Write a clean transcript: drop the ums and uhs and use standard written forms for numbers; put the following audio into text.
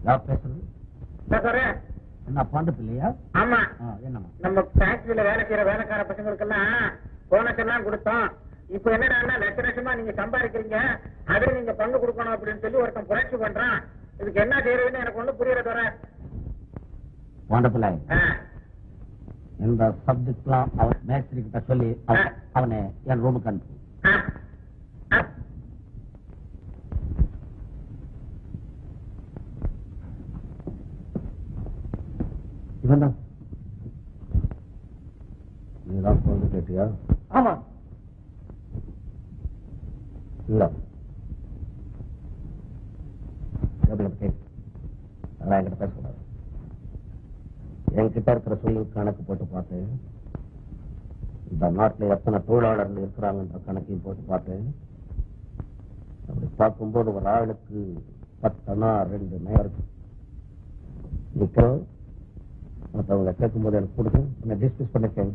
யார் பேசுறது? என்ன பாண்டப்பு இல்லையா? ஆமா. என்னமா? நம்ம ஃபேக்டரியில வேலை செய்யற வேலைக்கார பசங்களுக்கெல்லாம் போனஸ் எல்லாம் கொடுத்தோம். இப்ப என்னடா லட்ச லட்சமா நீங்க சம்பாதிக்கிறீங்க, அதே நீங்க பங்கு கொடுக்கணும் அப்படின்னு சொல்லி ஒருத்தன் புரட்சி பண்றான். இதுக்கு என்ன செய்யறதுன்னு எனக்கு ஒண்ணு புரியல தர. பாண்டப்புல இந்த சப்ஜெக்ட்லாம் அவன் மேஸ்திரி கிட்ட சொல்லி அவனை என் ரூமுக்கு அனுப்பு. இவன் தான் நீதான் வந்து கேட்டியா? ஆமா. இல்ல என்கிட்ட பேசக்கூடாது. என்கிட்ட இருக்கிற சொல்லி கணக்கு போட்டு பார்த்தேன். இந்த நாட்டில் எத்தனை தொழிலாளர்கள் இருக்கிறாங்கன்ற கணக்கையும் போட்டு பார்த்தேன். அப்படி பார்க்கும்போது ஒரு ஆளுக்கு 10 2 நேரம் நிக்கிறோம். மற்றவங்க கேட்கும் போது எனக்கு கொடுத்து டிஸ்கஸ் பண்ணிருக்கேன்.